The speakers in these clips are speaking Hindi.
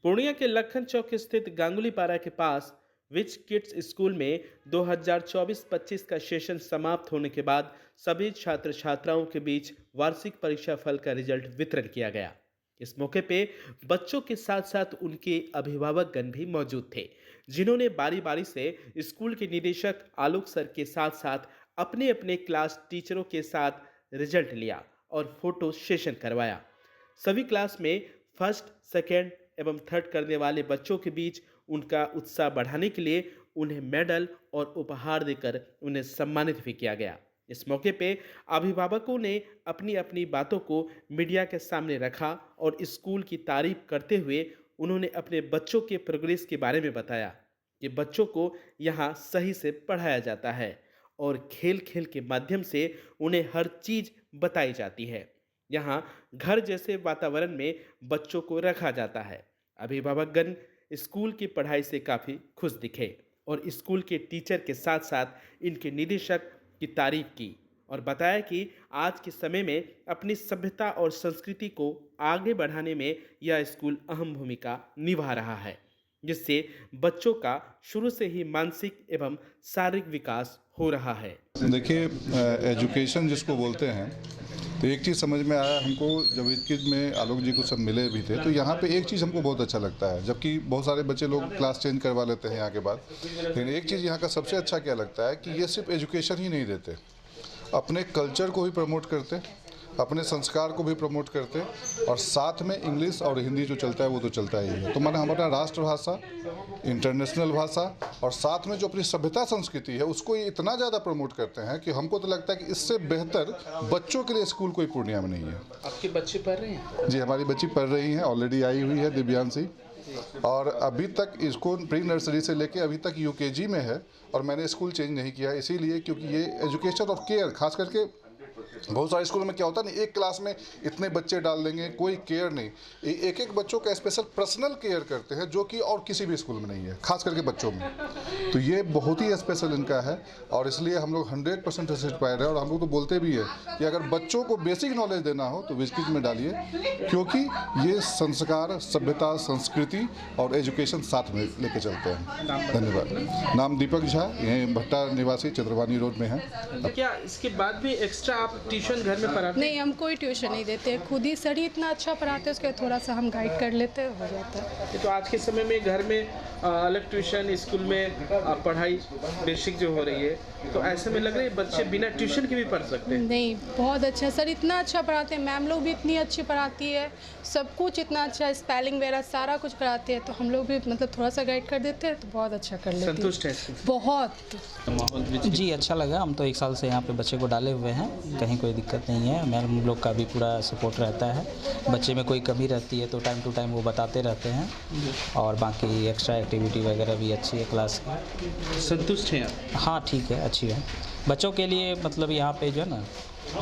पूर्णिया के लखन चौक स्थित गांगुली पारा के पास विच किड्स स्कूल में 2024-25 का सेशन समाप्त होने के बाद सभी छात्र छात्राओं के बीच वार्षिक परीक्षा फल का रिजल्ट वितरण किया गया। इस मौके पे बच्चों के साथ साथ उनके अभिभावकगण भी मौजूद थे, जिन्होंने बारी बारी से स्कूल के निदेशक आलोक सर के साथ साथ अपने अपने क्लास टीचरों के साथ रिजल्ट लिया और फोटो सेशन करवाया। सभी क्लास में फर्स्ट, सेकेंड एवं थर्ड करने वाले बच्चों के बीच उनका उत्साह बढ़ाने के लिए उन्हें मेडल और उपहार देकर उन्हें सम्मानित भी किया गया। इस मौके पे अभिभावकों ने अपनी अपनी बातों को मीडिया के सामने रखा और स्कूल की तारीफ करते हुए उन्होंने अपने बच्चों के प्रोग्रेस के बारे में बताया कि बच्चों को यहाँ सही से पढ़ाया जाता है और खेल खेल के माध्यम से उन्हें हर चीज़ बताई जाती है। यहाँ घर जैसे वातावरण में बच्चों को रखा जाता है। अभिभावकगण स्कूल की पढ़ाई से काफ़ी खुश दिखे और स्कूल के टीचर के साथ साथ इनके निदेशक की तारीफ की और बताया कि आज के समय में अपनी सभ्यता और संस्कृति को आगे बढ़ाने में यह स्कूल अहम भूमिका निभा रहा है, जिससे बच्चों का शुरू से ही मानसिक एवं शारीरिक विकास हो रहा है। देखिए, एजुकेशन जिसको बोलते हैं, तो एक चीज़ समझ में आया हमको जब इक्कीस में आलोक जी को सब मिले भी थे, तो यहाँ पे एक चीज़ हमको बहुत अच्छा लगता है, जबकि बहुत सारे बच्चे लोग क्लास चेंज करवा लेते हैं यहाँ के बाद, लेकिन एक चीज़ यहाँ का सबसे अच्छा क्या लगता है कि ये सिर्फ एजुकेशन ही नहीं देते, अपने कल्चर को भी प्रमोट करते, अपने संस्कार को भी प्रमोट करते और साथ में इंग्लिश और हिंदी जो चलता है वो तो चलता ही है। तो माने हमारा राष्ट्रभाषा, इंटरनेशनल भाषा और साथ में जो अपनी सभ्यता संस्कृति है उसको ये इतना ज़्यादा प्रमोट करते हैं कि हमको तो लगता है कि इससे बेहतर बच्चों के लिए स्कूल कोई पूर्णिया में नहीं है। आपके बच्चे पढ़ रहे हैं? जी, हमारी बच्ची पढ़ रही हैं, ऑलरेडी आई हुई है दिव्यांशी, और अभी तक इसको प्री नर्सरी से लेके अभी तक यूकेजी में है। और मैंने स्कूल चेंज नहीं किया इसीलिए क्योंकि ये एजुकेशन और केयर, खास करके बहुत सारे स्कूलों में क्या होता है ना, एक क्लास में इतने बच्चे डाल देंगे, कोई केयर नहीं, एक एक बच्चों का स्पेशल पर्सनल केयर करते हैं जो कि और किसी भी स्कूल में नहीं है, खास करके बच्चों में। तो ये बहुत ही स्पेशल इनका है और इसलिए हम लोग 100% सेटिस्फाइड है। और हम लोग तो बोलते भी है कि अगर बच्चों को बेसिक नॉलेज देना हो तो विस्किट में डालिए, क्योंकि ये संस्कार, सभ्यता, संस्कृति और एजुकेशन साथ में लेके चलते हैं। धन्यवाद। नाम दीपक झा, यहीं भट्टा निवासी, चंद्रवानी रोड में है। क्या इसके बाद भी एक्स्ट्रा आप ट्यूशन घर में पढ़ाते? नहीं, हम कोई ट्यूशन नहीं देते, खुद ही सर ही इतना अच्छा पढ़ाते हैं, उसके थोड़ा सा हम गाइड कर लेते हैं, हो जाता है। तो आज के समय में घर में अलग ट्यूशन, स्कूल में पढ़ाई बेसिक जो हो रही है, तो ऐसे में लग रहा है बच्चे बिना ट्यूशन के भी पढ़ सकते हैं? नहीं, बहुत अच्छा, सर इतना अच्छा पढ़ाते हैं, मैम लोग भी इतनी अच्छी पढ़ाती है, सब कुछ इतना अच्छा, स्पेलिंग वगैरह सारा कुछ पढ़ाते हैं, तो हम लोग भी मतलब थोड़ा सा गाइड कर देते हैं तो बहुत अच्छा कर लेते हैं। संतुष्ट है? बहुत। जी, अच्छा लगा। हम तो 1 साल से यहाँ पे बच्चे को डाले हुए हैं, कहीं कोई दिक्कत नहीं है। मैम लोग का भी पूरा सपोर्ट रहता है, बच्चे में कोई कमी रहती है तो टाइम टू टाइम वो बताते रहते हैं, और बाकी एक्स्ट्रा एक्टिविटी वगैरह भी अच्छी है क्लास की। संतुष्ट हैं आप? हाँ, ठीक है, अच्छी है। बच्चों के लिए मतलब यहाँ पे जो है ना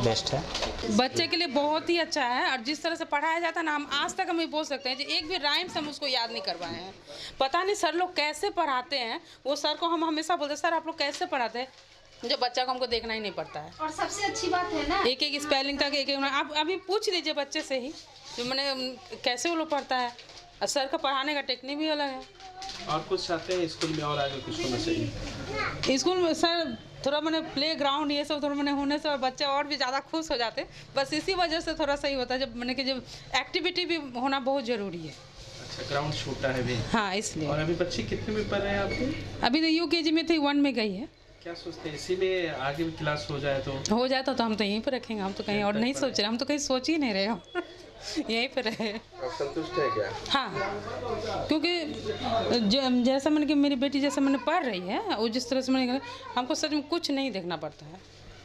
बेस्ट है। बच्चे के लिए बहुत ही अच्छा है, और जिस तरह से पढ़ाया जाता है ना, हम आज तक हम ये बोल सकते हैं कि एक भी राइम्स हम उसको याद नहीं करवाए हैं। पता नहीं सर लोग कैसे पढ़ाते हैं, वो सर को हम हमेशा बोलते हैं सर आप लोग कैसे पढ़ाते हैं, जो बच्चा को हमको देखना ही नहीं पड़ता है। और सबसे अच्छी बात है ना, एक एक स्पेलिंग तक एक आप अभी पूछ लीजिए बच्चे से ही, जो मैंने कैसे वो लोग पढ़ता है, और सर का पढ़ाने का टेक्निक भी अलग है। और कुछ चाहते हैं स्कूल में और आगे कुछ होना चाहिए? स्कूल में सर थोड़ा मैंने प्ले ग्राउंड ये सब थोड़ा मैंने होने से और बच्चे और भी ज़्यादा खुश हो जाते, बस इसी वजह से थोड़ा सही होता है, जब मैंने कि जब एक्टिविटी भी होना बहुत ज़रूरी है। अच्छा, ग्राउंड छोटा है भी? हाँ, इसलिए। और अभी बच्चे कितने में पढ़ रहे हैं आपके? अभी तो यूकेजी में थी, 1 में गई है। क्या सोचते हैं इसी में आगे भी क्लास हो जाए तो? हो जाता तो हम तो यहीं पर रखेंगे, हम तो कहीं और नहीं सोच रहे, हम तो कहीं सोच ही नहीं रहे हो यहीं पर रहे। संतुष्ट है क्या? हाँ, क्योंकि जैसा मैंने कि मेरी बेटी जैसा मैंने पढ़ रही है, और जिस तरह से मैंने, हमको सच में कुछ नहीं देखना पड़ता है,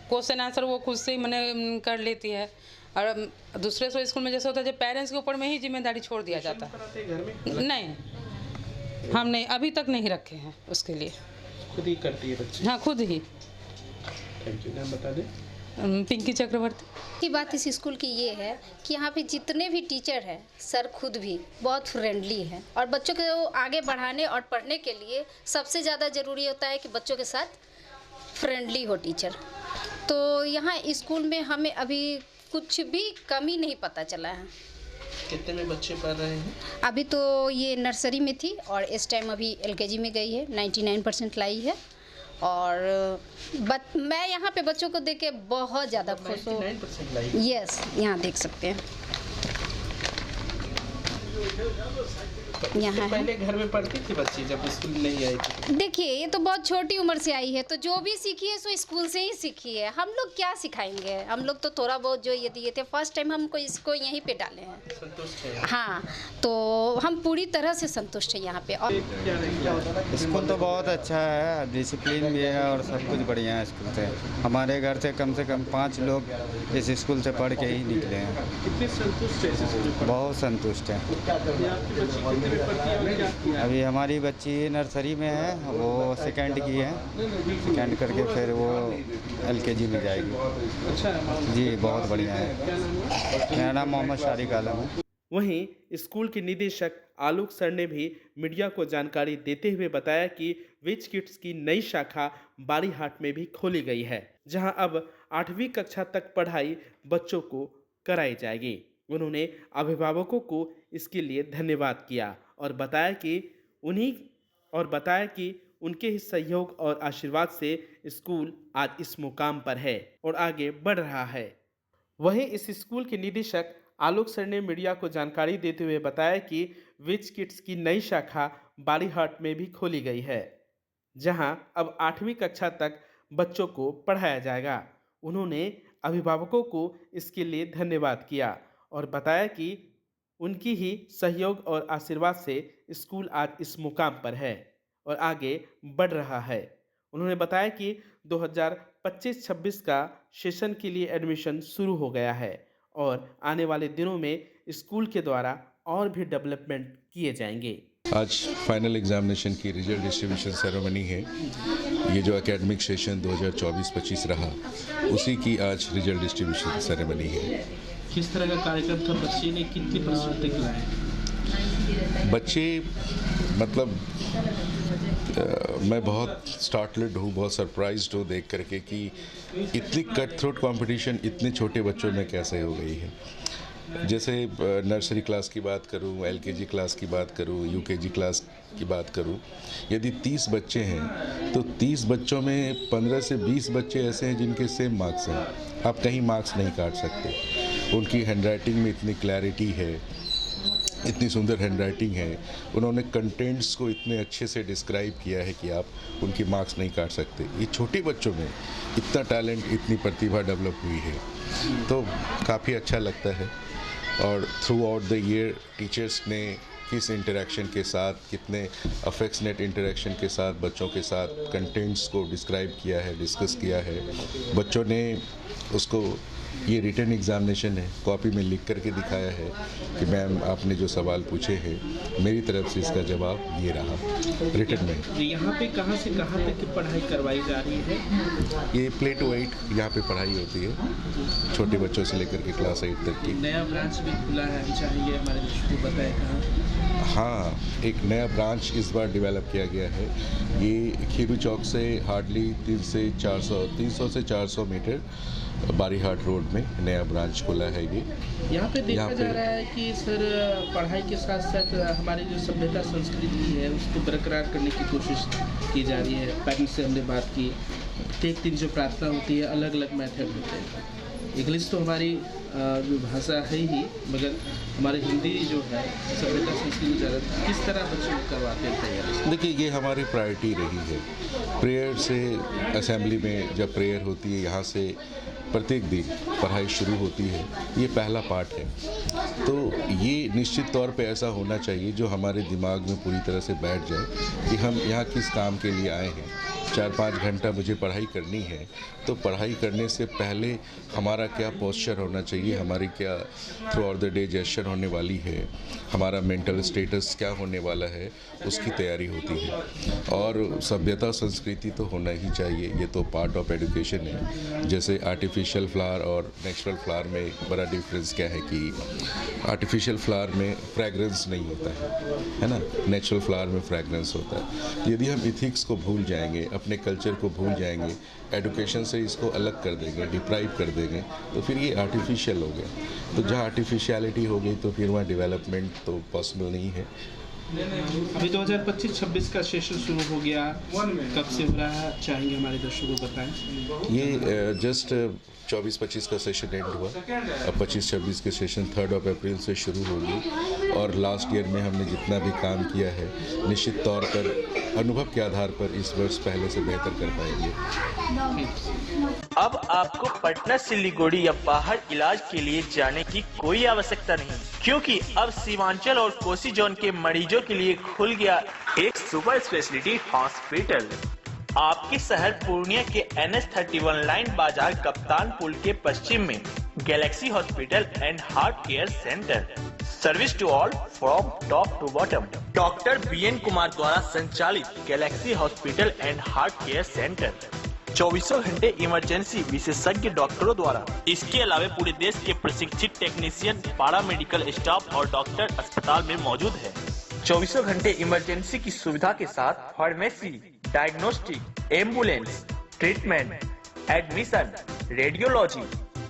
क्वेश्चन आंसर वो खुद से ही मैंने कर लेती है। और दूसरे स्कूल में जैसा होता है जब पेरेंट्स के ऊपर में ही जिम्मेदारी छोड़ दिया जाता है। घर में? नहीं, हम नहीं, अभी तक नहीं रखे हैं उसके लिए। खुद ही करती है बच्चे? हाँ, खुद ही। Thank you. नाम बता दें। पिंकी चक्रवर्ती। की बात इस स्कूल की ये है कि यहाँ पे जितने भी टीचर हैं, सर खुद भी बहुत फ्रेंडली हैं, और बच्चों को आगे बढ़ाने और पढ़ने के लिए सबसे ज़्यादा ज़रूरी होता है कि बच्चों के साथ फ्रेंडली हो टीचर। तो यहाँ स्कूल में हमें अभी कुछ भी कमी नहीं पता चला है। कितने में बच्चे पढ़ रहे हैं? अभी तो ये नर्सरी में थी और इस टाइम अभी एलकेजी में गई है, 99% लाई है। और मैं यहाँ पे बच्चों को देख के बहुत ज़्यादा खुश हूँ। 99% लाई। यस, यहाँ देख सकते हैं, यहाँ है। पहले घर में पढ़ती थी बच्ची जब स्कूल नहीं आई थी? देखिए, ये तो बहुत छोटी उम्र से आई है, तो जो भी सीखी है सो स्कूल से ही सीखी है। हम लोग क्या सिखाएंगे, हम लोग तो थोड़ा बहुत जो ये दिए थे, फर्स्ट टाइम हमको इसको यहीं पे डाले हैं। संतुष्ट है? हाँ, तो हम पूरी तरह से संतुष्ट हैं यहाँ पे। और स्कूल तो बहुत अच्छा है, डिसिप्लिन भी है और सब कुछ बढ़िया है स्कूल से। हमारे घर से कम 5 लोग इस स्कूल से पढ़ के ही निकले हैं। कितने संतुष्ट है इस स्कूल में? बहुत संतुष्ट हैं। आपकी बच्ची कितने में पढ़ती है? क्या किया? अभी हमारी बच्ची नर्सरी में है, वो सेकंड की है, सेकंड करके फिर वो एलकेजी में जाएगी। अच्छा है। जी बहुत बढ़िया है। मेरा नाम मोहम्मद शारिक आलम है। वहीं स्कूल के निदेशक आलोक सर ने भी मीडिया को जानकारी देते हुए बताया कि विच किड्स की नई शाखा बारीहाट में भी खोली गई है, जहां अब 8वीं कक्षा तक पढ़ाई बच्चों को कराई जाएगी। उन्होंने अभिभावकों को इसके लिए धन्यवाद किया और बताया कि उनके ही सहयोग और आशीर्वाद से स्कूल आज इस मुकाम पर है और आगे बढ़ रहा है। वहीं इस स्कूल के निदेशक आलोक सर ने मीडिया को जानकारी देते हुए बताया कि विच किड्स की नई शाखा बारीहाट में भी खोली गई है, जहां अब 8वीं कक्षा तक बच्चों को पढ़ाया जाएगा। उन्होंने अभिभावकों को इसके लिए धन्यवाद किया और बताया कि उनकी ही सहयोग और आशीर्वाद से स्कूल आज इस मुकाम पर है और आगे बढ़ रहा है। उन्होंने बताया कि 2025-26 का सेशन के लिए एडमिशन शुरू हो गया है और आने वाले दिनों में स्कूल के द्वारा और भी डेवलपमेंट किए जाएंगे। आज फाइनल एग्जामिनेशन की रिजल्ट डिस्ट्रीब्यूशन सेरेमनी है। ये जो एकेडमिक सेशन 2024-25 रहा, उसी की आज रिजल्ट डिस्ट्रीब्यूशन सेरेमनी है। किस तरह का कार्यक्रम था? बच्चे ने कितनी परसेंट तक लाए? बच्चे मतलब मैं बहुत स्टार्टलेड हूँ, बहुत सरप्राइज्ड हूँ देख करके कि इतनी कट थ्रोट कंपटीशन इतने छोटे बच्चों में कैसे हो गई है। जैसे नर्सरी क्लास की बात करूँ, एलकेजी क्लास की बात करूँ, यूकेजी क्लास की बात करूँ, यदि 30 बच्चे हैं तो 30 बच्चों में 15 से 20 बच्चे ऐसे हैं जिनके सेम मार्क्स हैं। आप कहीं मार्क्स नहीं काट सकते। उनकी हैंडराइटिंग में इतनी क्लैरिटी है, इतनी सुंदर हैंडराइटिंग है, उन्होंने कंटेंट्स को इतने अच्छे से डिस्क्राइब किया है कि आप उनकी मार्क्स नहीं काट सकते। ये छोटे बच्चों में इतना टैलेंट, इतनी प्रतिभा डेवलप हुई है, तो काफ़ी अच्छा लगता है। और through out the year teachers ने किस इंटरेक्शन के साथ, कितने अफेक्शनेट इंटरेक्शन के साथ बच्चों के साथ कंटेंट्स को डिस्क्राइब किया है, डिस्कस किया है। बच्चों ने उसको, ये रिटन एग्जामिनेशन है, कॉपी में लिख करके दिखाया है कि मैम आपने जो सवाल पूछे हैं मेरी तरफ से इसका जवाब ये रहा रिटन में। यहाँ पे कहाँ से कहाँ तक की पढ़ाई करवाई जा रही है? ये प्ले टू 8 यहाँ पे पढ़ाई होती है, छोटे बच्चों से लेकर के क्लास 8 तक की। नया ब्रांच भी खुला है, चाहिए हमारे दर्शकों को बताएं कहाँ? हाँ, एक नया ब्रांच इस बार डेवलप किया गया है। ये खीरू चौक से हार्डली 300 से 400 मीटर बारीहाट रोड में नया ब्रांच खुला है। ये यहाँ पे देखा जा रहा है कि सर पढ़ाई के साथ साथ हमारी जो सभ्यता संस्कृति है उसको बरकरार करने की कोशिश की जा रही है। पेरेंट्स से हमने बात की, प्रत्येक दिन जो प्रार्थना होती है अलग अलग मेथड होते हैं। इंग्लिश तो हमारी जो भाषा है ही, मगर हमारी हिंदी जो है सभ्यता संस्कृति ज़्यादा किस तरह बच्चे करवाते हैं? देखिए, ये हमारी प्रायोरिटी रही है। प्रेयर से असेंबली में जब प्रेयर होती है, यहाँ से प्रत्येक दिन पढ़ाई शुरू होती है, ये पहला पार्ट है। तो ये निश्चित तौर पे ऐसा होना चाहिए जो हमारे दिमाग में पूरी तरह से बैठ जाए कि हम यहाँ किस काम के लिए आए हैं। 4-5 घंटा मुझे पढ़ाई करनी है, तो पढ़ाई करने से पहले हमारा क्या पोस्चर होना चाहिए, हमारी क्या through out the day gesture होने वाली है, हमारा मेंटल स्टेटस क्या होने वाला है, उसकी तैयारी होती है। और सभ्यता संस्कृति तो होना ही चाहिए, ये तो पार्ट ऑफ एजुकेशन है। जैसे आर्टिफिशियल फ्लावर और नेचुरल फ्लावर में बड़ा डिफरेंस क्या है कि आर्टिफिशियल फ्लावर में फ्रेगरेंस नहीं होता है ना, नेचुरल फ्लावर में फ्रेगरेंस होता है। यदि हम इथिक्स को भूल जाएंगे, अपने कल्चर को भूल जाएंगे, एडुकेशन से इसको अलग कर देंगे, डिप्राइव कर देंगे, तो फिर ये आर्टिफिशियल हो गया। तो जहाँ आर्टिफिशियलिटी हो गई तो फिर वहाँ डेवलपमेंट तो पॉसिबल नहीं है। अभी 2025-26 का सेशन शुरू हो गया, कब से हो रहा है चाहेंगे हमारे दर्शकों को बताएं। ये जस्ट 24-25 का सेशन एंड हुआ, अब 25-26 के सेशन 3 अप्रैल से शुरू होगी और लास्ट ईयर में हमने जितना भी काम किया है निश्चित तौर पर अनुभव के आधार पर इस वर्ष पहले से बेहतर कर पाएंगे। अब आपको पटना सिलीगुड़ी या बाहर इलाज के लिए जाने की कोई आवश्यकता नहीं, क्योंकि अब सीमांचल और कोसी जोन के मरीजों के लिए खुल गया एक सुपर स्पेशलिटी हॉस्पिटल। आपके शहर पूर्णिया के NH31 लाइन बाजार कप्तान पुल के पश्चिम में Galaxy Hospital and Heart Care Centre. Service to all from top to bottom. Doctor BN Kumar द्वारा संचालित Galaxy Hospital and Heart Care Centre 24 घंटे इमरजेंसी विशेषज्ञ डॉक्टरों द्वारा। इसके अलावा पूरे देश के प्रशिक्षित टेक्नीशियन, पारा मेडिकल स्टाफ और डॉक्टर अस्पताल में मौजूद है। 24 घंटे इमरजेंसी की सुविधा के साथ pharmacy, diagnostic, ambulance, treatment, admission, radiology,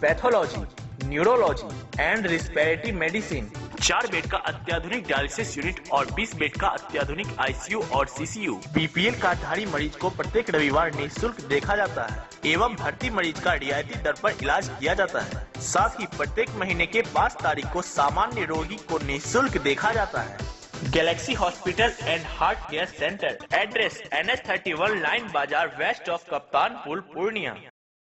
pathology, neurology and respiratory medicine. 4 bed का अत्याधुनिक डायलिसिस यूनिट और 20 बेड का अत्याधुनिक ICU और CCU। BPL कार्डधारी मरीज को प्रत्येक रविवार निःशुल्क देखा जाता है एवं भर्ती मरीज का रियायती दर पर इलाज किया जाता है। साथ ही प्रत्येक महीने के 5 तारीख को सामान्य रोगी को निःशुल्क देखा जाता है। Galaxy Hospital and Heart Care centre, address NH31 line बाजार वेस्ट ऑफ कप्तान पुल पूर्णिया।